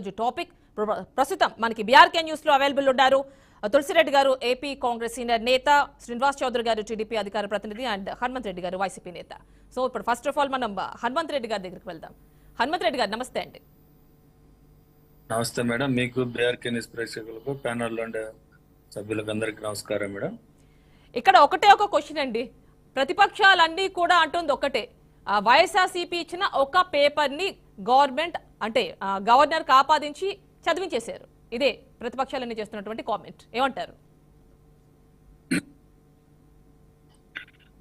ఈరోజు టాపిక్. ప్రస్తుతం మనకి బీఆర్కే న్యూస్ లో అవైలబుల్ ఉన్నారు తులసిరెడ్డి గారు, ఏపీ కాంగ్రెస్ సీనియర్ నేత, శ్రీనివాస్ చౌదరి గారు, టీడీపీ అధికార ప్రతినిధి, అండ్ హనుమంత్ రెడ్డి గారు, వైసీపీ నేత. సో ఇప్పుడు ఫస్ట్ ఆఫ్ ఆల్ మనం హనుమంత్ రెడ్డి గారి దగ్గరికి వెళ్దాం. హనుమంత్ రెడ్డి గారు నమస్తే అండి. నమస్తే మేడం. మీకు బీఆర్కే న్యూస్ ప్రేక్షకులకు, ప్యానల్లో ఉండే సభ్యులకు అందరికీ నమస్కారం మేడం. ఇక్కడ ఒకటే ఒక క్వశ్చన్ అండి. ప్రతిపక్షాలన్నీ కూడా అంటుంది ఒకటే, వైఎస్ఆర్సీపీ ఇచ్చిన ఒక పేపర్ ని గవర్నమెంట్ అంటే గవర్నర్ ఆపాదించి చదివించేశారు. ఇదే ప్రతిపక్షాలన్నీ చేస్తున్నటువంటి కామెంట్. ఏమంటారు?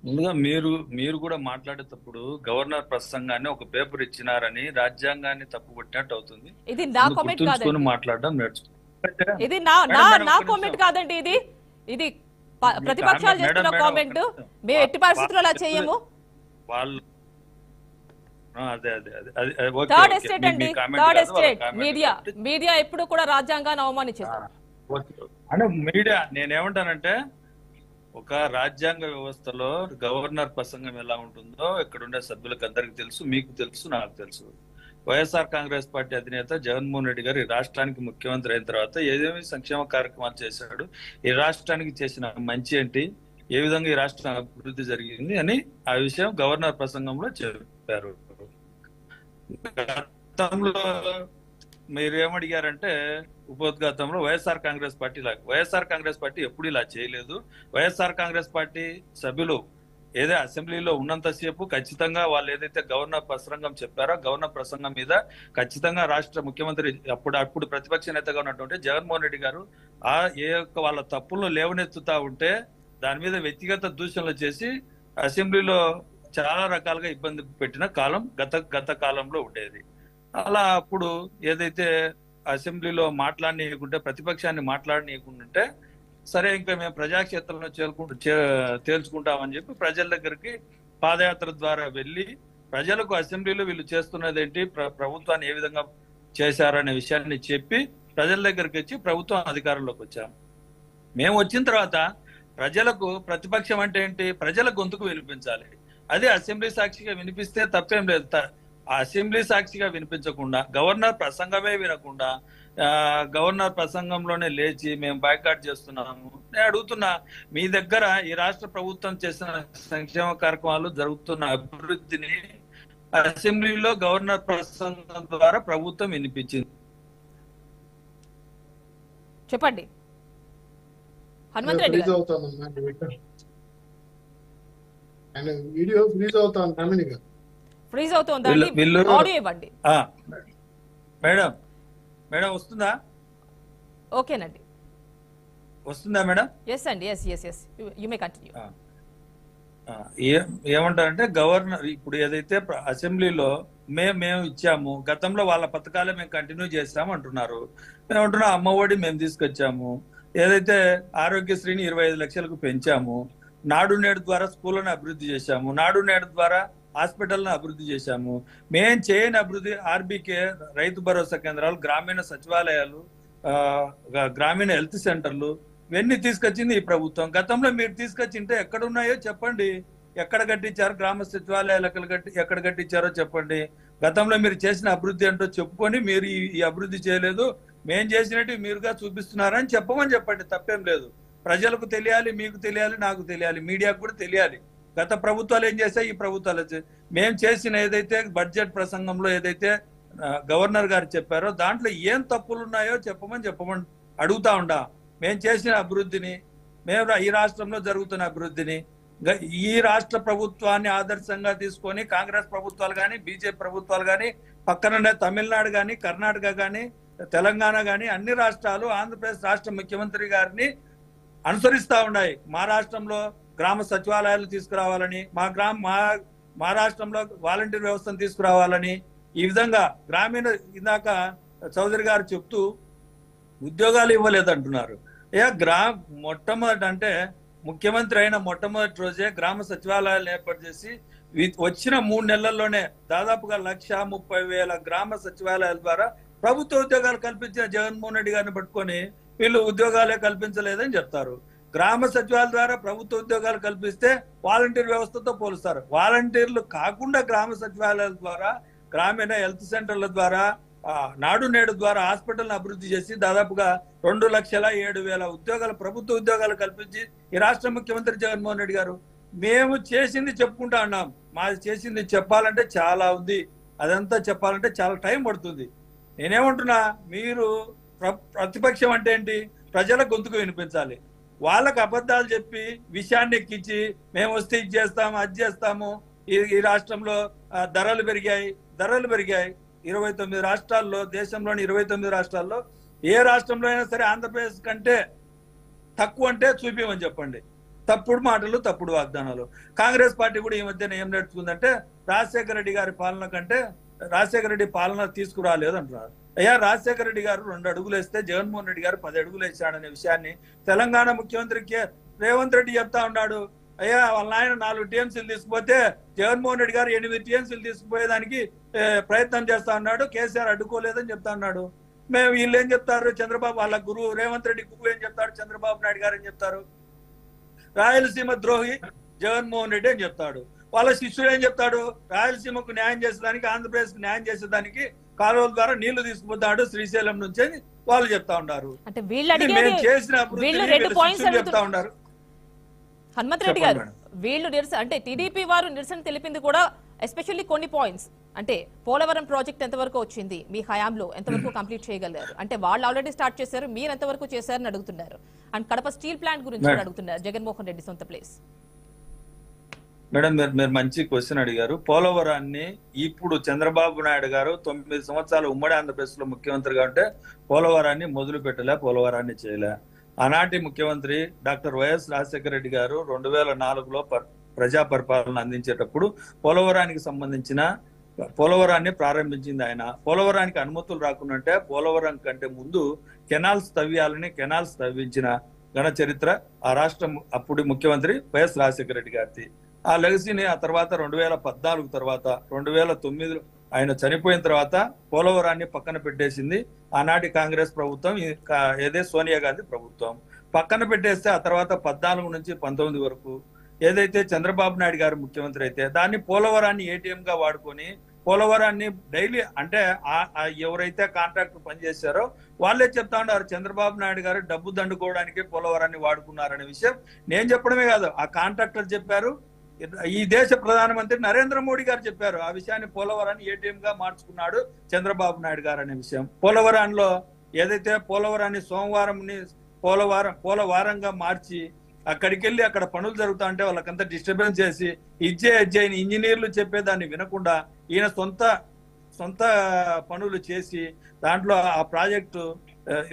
ముందుగా మీరు కూడా మాట్లాడేటప్పుడు గవర్నర్ ప్రసంగాన్ని ఒక పేపర్ ఇచ్చినారని రాజ్యాంగాన్ని తప్పుపట్టినట్టు అవుతుంది. ఇది నా కామెంట్ కాదండి, మాట్లాడడం నేర్చుకో. ఇది నా కామెంట్ కాదండి, ఇది ప్రతిపక్షాలు చేస్తున్న కామెంట్. మేము ఎట్టి పరిస్థితుల్లో అలా చేయము. వాళ్ళు థర్డ్ ఎస్టేట్ అండి, థర్డ్ ఎస్టేట్ మీడియా ఎప్పుడు కూడా రాజ్యాంగాన్ని అవమానించారు. అంటే మీడియా, నేనేమంటానంటే ఒక రాజ్యాంగ వ్యవస్థలో గవర్నర్ ప్రసంగం ఎలా ఉంటుందో ఇక్కడ ఉండే సభ్యులకు అందరికి తెలుసు, మీకు తెలుసు, నాకు తెలుసు. వైఎస్ఆర్ కాంగ్రెస్ పార్టీ అధినేత జగన్మోహన్ రెడ్డి గారు ఈ రాష్ట్రానికి ముఖ్యమంత్రి అయిన తర్వాత ఏదేమి సంక్షేమ కార్యక్రమాలు చేశాడు, ఈ రాష్ట్రానికి చేసిన మంచి ఏంటి, ఏ విధంగా ఈ రాష్ట్రం అభివృద్ధి జరిగింది అని ఆ విషయం గవర్నర్ ప్రసంగంలో చెప్పారు. గతంలో మీరు ఏమడిగారంటే ఉపోద్ఘాతంలో వైఎస్ఆర్ కాంగ్రెస్ పార్టీ ఎప్పుడు ఇలా చేయలేదు. వైఎస్ఆర్ కాంగ్రెస్ పార్టీ సభ్యులు ఏదో అసెంబ్లీలో ఉన్నంతసేపు ఖచ్చితంగా వాళ్ళు ఏదైతే గవర్నర్ ప్రసంగం చెప్పారో గవర్నర్ ప్రసంగం మీద ఖచ్చితంగా రాష్ట్ర ముఖ్యమంత్రి అప్పుడు ప్రతిపక్ష నేతగా ఉన్నటువంటి జగన్మోహన్ రెడ్డి గారు వాళ్ళ తప్పులను లేవనెత్తుతా ఉంటే దాని మీద వ్యక్తిగత దూషణలు చేసి అసెంబ్లీలో చాలా రకాలుగా ఇబ్బంది పెట్టిన కాలం గత కాలంలో ఉండేది. అలా అప్పుడు ఏదైతే అసెంబ్లీలో మాట్లాడనీయకుంటే, ప్రతిపక్షాన్ని మాట్లాడనీయకుంటే సరే ఇంకా మేము ప్రజాక్షేత్రంలో తేల్చుకుంటామని చెప్పి ప్రజల దగ్గరికి పాదయాత్ర ద్వారా వెళ్ళి ప్రజలకు అసెంబ్లీలో వీళ్ళు చేస్తున్నది ఏంటి, ప్రభుత్వాన్ని ఏ విధంగా చేశారనే విషయాన్ని చెప్పి ప్రజల దగ్గరికి వచ్చి ప్రభుత్వం అధికారంలోకి వచ్చాము. మేము వచ్చిన తర్వాత ప్రజలకు ప్రతిపక్షం అంటే ఏంటి, ప్రజల గొంతుకు వినిపించాలి. అదే అసెంబ్లీ సాక్షిగా వినిపిస్తే తప్పేం లేదు. అసెంబ్లీ సాక్షిగా వినిపించకుండా గవర్నర్ ప్రసంగమే వినకుండా గవర్నర్ ప్రసంగంలోనే లేచి మేము బాయ్కాట్ చేస్తున్నాము. నేను అడుగుతున్నా, మీ దగ్గర ఈ రాష్ట్ర ప్రభుత్వం చేసిన సంక్షేమ కార్యక్రమాలు, జరుగుతున్న అభివృద్ధిని అసెంబ్లీలో గవర్నర్ ప్రసంగం ద్వారా ప్రభుత్వం వినిపించింది. చెప్పండి హనుమంత్ రెడ్డి గారు. వీడియో ఫ్రీజ్ అవుతుందండి, ఆడియో ఇవ్వండి. మేడం వస్తుందా? ఓకేనండి, వస్తుందా మేడం? ఎస్ అండి, ఎస్ యు మే కంటిన్యూ. ఏమంటారంటే గవర్నర్ ఇప్పుడు ఏదైతే అసెంబ్లీలో మేము ఇచ్చాము, గతంలో వాళ్ళ పథకాలే మేము కంటిన్యూ చేస్తాము అంటున్నారు. మేము అంటున్నాం అమ్మఒడి మేము తీసుకొచ్చాము, ఏదైతే ఆరోగ్యశ్రీని 25 లక్షలకు పెంచాము, నాడు నేడు ద్వారా స్కూళ్ళను అభివృద్ధి చేశాము, నాడు నేడు ద్వారా హాస్పిటల్ను అభివృద్ధి చేశాము. మేం చేయని అభివృద్ధి ఆర్బీకే, రైతు భరోసా కేంద్రాలు, గ్రామీణ సచివాలయాలు, గ్రామీణ హెల్త్ సెంటర్లు ఇవన్నీ తీసుకొచ్చింది ఈ ప్రభుత్వం. గతంలో మీరు తీసుకొచ్చింటే ఎక్కడ ఉన్నాయో చెప్పండి, ఎక్కడ కట్టించారు, గ్రామ సచివాలయాలు ఎక్కడ కట్టించారో చెప్పండి. గతంలో మీరు చేసిన అభివృద్ధి ఏంటో చెప్పుకొని మీరు ఈ అభివృద్ధి చేయలేదు, మేం చేసినట్టు మీరుగా చూపిస్తున్నారని చెప్పండి. తప్పేం లేదు. ప్రజలకు తెలియాలి, మీకు తెలియాలి, నాకు తెలియాలి, మీడియాకు కూడా తెలియాలి. గత ప్రభుత్వాలు ఏం చేశాయి, ఈ ప్రభుత్వాలు మేము చేసిన ఏదైతే బడ్జెట్ ప్రసంగంలో ఏదైతే గవర్నర్ గారు చెప్పారో దాంట్లో ఏం తప్పులు ఉన్నాయో చెప్పమని అడుగుతా ఉండా. మేము చేసిన అభివృద్ధిని, మేము ఈ రాష్ట్రంలో జరుగుతున్న అభివృద్ధిని, ఈ రాష్ట్ర ప్రభుత్వాన్ని ఆదర్శంగా తీసుకొని కాంగ్రెస్ ప్రభుత్వాలు కానీ, బీజేపీ ప్రభుత్వాలు కానీ, పక్కన తమిళనాడు కానీ, కర్ణాటక కానీ, తెలంగాణ కానీ అన్ని రాష్ట్రాలు ఆంధ్రప్రదేశ్ రాష్ట్ర ముఖ్యమంత్రి గారిని అనుసరిస్తా ఉన్నాయి. మా రాష్ట్రంలో గ్రామ సచివాలయాలు తీసుకురావాలని, మా రాష్ట్రంలో వాలంటీర్ వ్యవస్థను తీసుకురావాలని, ఈ విధంగా గ్రామీణ, ఇందాక చౌదరి గారు చెప్తూ ఉద్యోగాలు ఇవ్వలేదంటున్నారు. మొట్టమొదటి అంటే ముఖ్యమంత్రి అయిన మొట్టమొదటి రోజే గ్రామ సచివాలయాలు ఏర్పాటు చేసి వచ్చిన 3 నెలల్లోనే దాదాపుగా 1,30,000 గ్రామ సచివాలయాల ద్వారా ప్రభుత్వ ఉద్యోగాలు కల్పించిన జగన్మోహన్ రెడ్డి గారిని పట్టుకొని వీళ్ళు ఉద్యోగాలే కల్పించలేదని చెప్తారు. గ్రామ సచివాలయాల ద్వారా ప్రభుత్వ ఉద్యోగాలు కల్పిస్తే వాలంటీర్ వ్యవస్థతో పోలుస్తారు. వాలంటీర్లు కాకుండా గ్రామ సచివాలయాల ద్వారా, గ్రామీణ హెల్త్ సెంటర్ల ద్వారా, నాడు నేడు ద్వారా హాస్పిటల్ని అభివృద్ధి చేసి దాదాపుగా 2,07,000 ఉద్యోగాలు, ప్రభుత్వ ఉద్యోగాలు కల్పించి ఈ రాష్ట్ర ముఖ్యమంత్రి జగన్మోహన్ రెడ్డి గారు. మేము చేసింది చెప్పుకుంటా ఉన్నాం, మాది చేసింది చెప్పాలంటే చాలా ఉంది, అదంతా చెప్పాలంటే చాలా టైం పడుతుంది. నేనేమంటున్నా, మీరు ప్రతిపక్షం అంటే ఏంటి? ప్రజల గొంతుకు వినిపించాలి. వాళ్ళకు అబద్ధాలు చెప్పి విషయాన్ని ఎక్కించి మేము వస్తే ఇది చేస్తాము, అది చేస్తాము, ఈ రాష్ట్రంలో ధరలు పెరిగాయి 29 రాష్ట్రాల్లో, దేశంలోని 29 రాష్ట్రాల్లో ఏ రాష్ట్రంలో అయినా సరే ఆంధ్రప్రదేశ్ కంటే తక్కువ అంటే చూపించమని చెప్పండి. తప్పుడు మాటలు, తప్పుడు వాగ్దానాలు. కాంగ్రెస్ పార్టీ కూడా ఈ మధ్యన ఏం నడుచుకుందంటే రాజశేఖర రెడ్డి గారి పాలన కంటే రాజశేఖర రెడ్డి పాలన తీసుకురాలేదు అంటున్నారు. అయ్యా, రాజశేఖర రెడ్డి గారు 2 అడుగులు వేస్తే జగన్మోహన్ రెడ్డి గారు 10 అడుగులు వేసాడనే విషయాన్ని తెలంగాణ ముఖ్యమంత్రి రేవంత్ రెడ్డి చెప్తా ఉన్నాడు. అయ్యా, వాళ్ళ ఆయన 4 టీఎంసీలు తీసుకుపోతే జగన్మోహన్ రెడ్డి గారు 8 టీఎంసీలు తీసుకుపోయేదానికి ప్రయత్నం చేస్తా ఉన్నాడు, కేసీఆర్ అడ్డుకోలేదని చెప్తా ఉన్నాడు. మేము వీళ్ళు ఏం చెప్తారు? చంద్రబాబు వాళ్ళ గురువు రేవంత్ రెడ్డి గురువు ఏం చెప్తాడు? చంద్రబాబు నాయుడు గారు ఏం చెప్తారు? రాయలసీమ ద్రోహి జగన్మోహన్ రెడ్డి అని చెప్తాడు. వాళ్ళ శిష్యుడు ఏం చెప్తాడు? రాయలసీమకు న్యాయం చేసేదానికి, ఆంధ్రప్రదేశ్ కు న్యాయం చేసేదానికి కాలువల ద్వారా నీళ్లు తీసుకుపోతాడు శ్రీశైలం నుంచి అని వాళ్ళు చెప్తా ఉన్నారు. అంటే వీళ్ళు చేసిన చెప్తా ఉన్నారు. హనుమంత్ రెడ్డి గారు, వీళ్ళు నిరసన అంటే టీడీపీ వారు నిరసన తెలిపింది కూడా ఎస్పెషల్లీ కొన్ని పాయింట్స్, అంటే పోలవరం ప్రాజెక్ట్ ఎంతవరకు వచ్చింది, మీ హయాంలో ఎంతవరకు కంప్లీట్ చేయగలరు, అంటే వాళ్ళు ఆల్రెడీ స్టార్ట్ చేశారు, మీరు ఎంతవరకు చేశారని అడుగుతున్నారు. అండ్ కడప స్టీల్ ప్లాంట్ గురించి కూడా అడుగుతున్నారు, జగన్మోహన్ రెడ్డి సొంత ప్లేస్. మేడం, మీరు మంచి క్వశ్చన్ అడిగారు. పోలవరాన్ని ఇప్పుడు చంద్రబాబు నాయుడు గారు 9 సంవత్సరాలు ఉమ్మడి ఆంధ్రప్రదేశ్ లో ముఖ్యమంత్రిగా ఉంటే పోలవరాన్ని మొదలు పెట్టలే, పోలవరాన్ని చేయలే. ఆనాటి ముఖ్యమంత్రి డాక్టర్ వైఎస్ రాజశేఖర రెడ్డి గారు 2004లో ప్రజా పరిపాలన అందించేటప్పుడు పోలవరానికి సంబంధించిన పోలవరాన్ని ప్రారంభించింది ఆయన. పోలవరానికి అనుమతులు రాకుండాంటే పోలవరం కంటే ముందు కెనాల్స్ తవ్వియాలని కెనాల్స్ తవ్వించిన ఘన చరిత్ర ఆ రాష్ట్రం అప్పుడు ముఖ్యమంత్రి వైఎస్ రాజశేఖర రెడ్డి గారిది. ఆ లెగసీని ఆ తర్వాత 2014 తర్వాత 2009 ఆయన చనిపోయిన తర్వాత పోలవరాన్ని పక్కన పెట్టేసింది ఆనాటి కాంగ్రెస్ ప్రభుత్వం, ఏదే సోనియా గాంధీ ప్రభుత్వం. పక్కన పెట్టేస్తే ఆ తర్వాత 14 నుంచి 19 వరకు ఏదైతే చంద్రబాబు నాయుడు గారు ముఖ్యమంత్రి అయితే దాన్ని పోలవరాన్ని ఏటీఎం గా వాడుకొని పోలవరాన్ని డైలీ అంటే ఎవరైతే కాంట్రాక్టర్ పనిచేశారో వాళ్ళే చెప్తా ఉన్నారు చంద్రబాబు నాయుడు గారు డబ్బు దండుకోవడానికి పోలవరాన్ని వాడుకున్నారనే విషయం నేను చెప్పడమే కాదు, ఆ కాంట్రాక్టర్ చెప్పారు, ఈ దేశ ప్రధానమంత్రి నరేంద్ర మోడీ గారు చెప్పారు. ఆ విషయాన్ని పోలవరాన్ని ఏటీఎం గా మార్చుకున్నాడు చంద్రబాబు నాయుడు గారు అనే విషయం. పోలవరంలో ఏదైతే పోలవరాన్ని పోలవారంగా మార్చి అక్కడికి వెళ్ళి అక్కడ పనులు జరుగుతా ఉంటే వాళ్ళకంతా డిస్టర్బెన్స్ చేసి ఇజ్జేని ఇంజనీర్లు చెప్పేదాన్ని వినకుండా ఈయన సొంత పనులు చేసి దాంట్లో ఆ ప్రాజెక్టు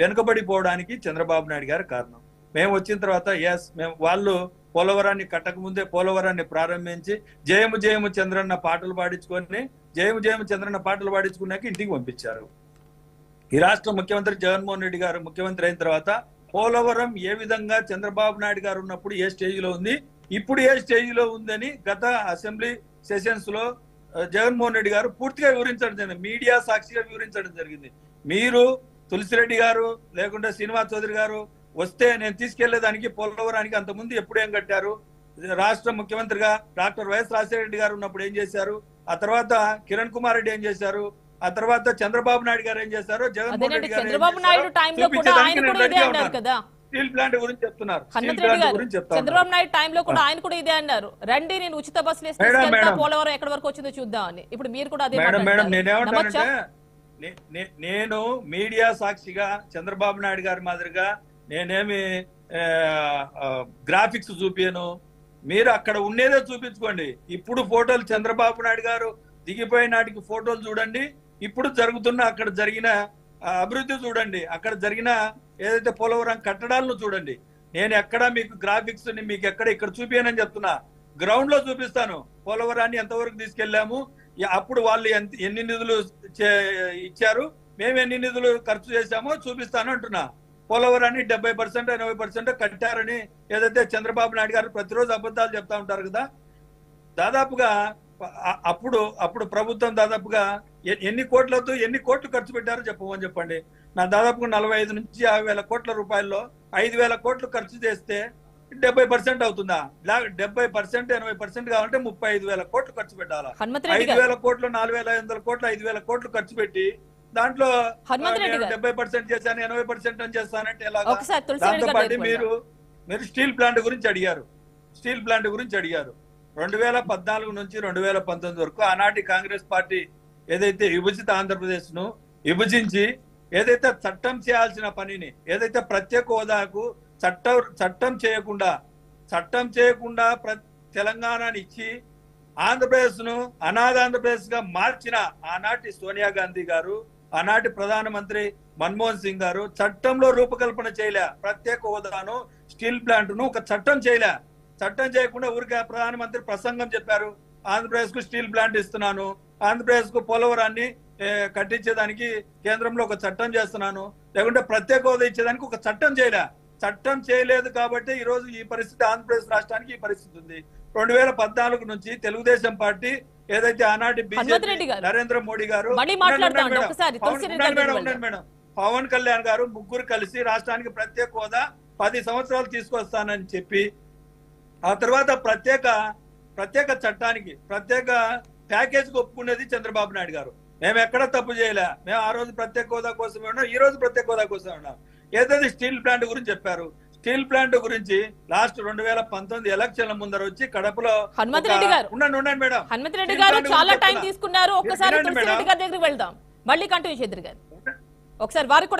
వెనుకబడిపోవడానికి చంద్రబాబు నాయుడు గారు కారణం. మేము వచ్చిన తర్వాత మేము వాళ్ళు పోలవరాన్ని కట్టక ముందే పోలవరాన్ని ప్రారంభించి జయము జయము చంద్రన్న పాటలు పాడించుకొని పాడించుకున్నాక ఇంటికి పంపించారు. ఈ రాష్ట్ర ముఖ్యమంత్రి జగన్మోహన్ రెడ్డి గారు ముఖ్యమంత్రి అయిన తర్వాత పోలవరం ఏ విధంగా చంద్రబాబు నాయుడు గారు ఉన్నప్పుడు ఏ స్టేజ్ లో ఉంది, ఇప్పుడు ఏ స్టేజ్ లో ఉందని గత అసెంబ్లీ సెషన్స్ లో జగన్మోహన్ రెడ్డి గారు పూర్తిగా వివరించడం జరిగింది, మీడియా సాక్షిగా వివరించడం జరిగింది. మీరు తులసిరెడ్డి గారు లేకుంటే శ్రీనివాస్ చౌదరి గారు వస్తే నేను తీసుకెళ్లేదానికి పోలవరానికి అంతకుముందు ఎప్పుడేం కట్టారు, రాష్ట్ర ముఖ్యమంత్రిగా డాక్టర్ వైఎస్ రాజశేఖర రెడ్డి గారు ఉన్నప్పుడు ఏం చేశారు, ఆ తర్వాత కిరణ్ కుమార్ రెడ్డి ఏం చేశారు, ఆ తర్వాత చంద్రబాబు నాయుడు గారు ఏం చేశారు, జగన్మోహన్ రెడ్డి గారు స్టీల్ ప్లాంట్ గురించి చెప్తున్నారు. చంద్రబాబు నాయుడు టైంలో కూడా ఆయన కూడా ఇదే అన్నారు, రండి నేను ఉచిత బస్సులు పోలవరం ఎక్కడి వరకు వచ్చిందో చూద్దాం అని. ఇప్పుడు మీరు కూడా అదే మేడం నేనేమంటానంటే నేను మీడియా సాక్షిగా చంద్రబాబు నాయుడు గారి మాదిరిగా నేనేమి గ్రాఫిక్స్ చూపాను, మీరు అక్కడ ఉండేదే చూపించుకోండి. ఇప్పుడు ఫోటోలు చంద్రబాబు నాయుడు గారు దిగిపోయిన నాటికి ఫోటోలు చూడండి, ఇప్పుడు జరుగుతున్న అక్కడ జరిగిన అభివృద్ధి చూడండి, అక్కడ జరిగిన ఏదైతే పోలవరం కట్టడాలను చూడండి. నేను ఎక్కడ మీకు గ్రాఫిక్స్ మీకు ఇక్కడ చూపానని చెప్తున్నా, గ్రౌండ్ లో చూపిస్తాను పోలవరాన్ని ఎంతవరకు తీసుకెళ్లాము, అప్పుడు వాళ్ళు ఎన్ని నిధులు ఇచ్చారు, మేము ఎన్ని నిధులు ఖర్చు చేశామో చూపిస్తాను అంటున్నా. పోలవరాన్ని 70% 80% కట్టారని ఏదైతే చంద్రబాబు నాయుడు గారు ప్రతిరోజు అబద్ధాలు చెప్తా ఉంటారు కదా, దాదాపుగా అప్పుడు ప్రభుత్వం దాదాపుగా ఎన్ని కోట్లు ఖర్చు పెట్టారో చెప్పండి. నా దాదాపుగా 45 నుంచి 50 వేల కోట్ల రూపాయల్లో 5,000 కోట్లు ఖర్చు చేస్తే 70% అవుతుందా? 70% 80% కావాలంటే 35,000 కోట్లు ఖర్చు పెట్టాలా? 5,000 కోట్లు 4,500 కోట్లు 5,000 కోట్లు ఖర్చు పెట్టి దాంట్లో హనుమంతరెడ్డి గారు. 70% చేశాను 80% అని చేస్తానంటే ఎలాగా? ఒకసారి తులసిరెడ్డి దాంతో గారి పాటు దగ్గరికి మీరు స్టీల్ ప్లాంట్ గురించి అడిగారు. స్టీల్ ప్లాంట్ గురించి అడిగారు. 2014 నుంచి 2019 వరకు ఆనాటి కాంగ్రెస్ పార్టీ ఏదైతే విభజిత ఆంధ్రప్రదేశ్ ను విభజించి ఏదైతే చట్టం చేయాల్సిన పనిని ఏదైతే ప్రత్యేక హోదాకు చట్టం చేయకుండా తెలంగాణని ఇచ్చి ఆంధ్రప్రదేశ్ ను అనాథ ఆంధ్రప్రదేశ్ గా మార్చిన ఆనాటి సోనియా గాంధీ గారు, ఆనాటి ప్రధానమంత్రి మన్మోహన్ సింగ్ గారు చట్టంలో రూపకల్పన చేయలే. ప్రత్యేక హోదాను స్టీల్ ప్లాంట్ ను ఒక చట్టం చేయకుండా ఊరికే ప్రధానమంత్రి ప్రసంగం చెప్పారు. ఆంధ్రప్రదేశ్ కు స్టీల్ ప్లాంట్ ఇస్తున్నాను, ఆంధ్రప్రదేశ్ కు పోలవరాన్ని కట్టించేదానికి కేంద్రంలో ఒక చట్టం చేస్తున్నాను, లేకుంటే ప్రత్యేక హోదా ఇచ్చేదానికి ఒక చట్టం చేయలేదు కాబట్టి ఈ రోజు ఈ పరిస్థితి ఆంధ్రప్రదేశ్ రాష్ట్రానికి ఈ పరిస్థితి ఉంది. 2014 నుంచి తెలుగుదేశం పార్టీ ఏదైతే ఆనాటి బీజేపీ నరేంద్ర మోడీ గారు, పవన్ కళ్యాణ్ గారు ముగ్గురు కలిసి రాష్ట్రానికి ప్రత్యేక హోదా 10 సంవత్సరాలు తీసుకొస్తానని చెప్పి ఆ తర్వాత ప్రత్యేక చట్టానికి ప్రత్యేక ప్యాకేజ్ ఒప్పుకునేది చంద్రబాబు నాయుడు గారు. మేము ఎక్కడ తప్పు చేయలే. మేము ఆ రోజు ప్రత్యేక హోదా కోసమే ఉన్నాం, ఈ రోజు ప్రత్యేక హోదా కోసం ఉన్నాం. ఏదైతే స్టీల్ ప్లాంట్ గురించి చెప్పారు, స్టీల్ ప్లాంట్ గురించి లాస్ట్ 2019 ఎలక్షన్ల ముందర వచ్చి కడపలో హనుమంతరెడ్డి గారు మేడం హనుమంతరెడ్డి గారు చాలా టైం తీసుకున్నారు. ఒక్కసారి తులసిరెడ్డి గారి దగ్గరికి వెళ్దాం, మళ్ళీ కంటిన్యూ చేద్దరు గారు. ఒకసారి వారికి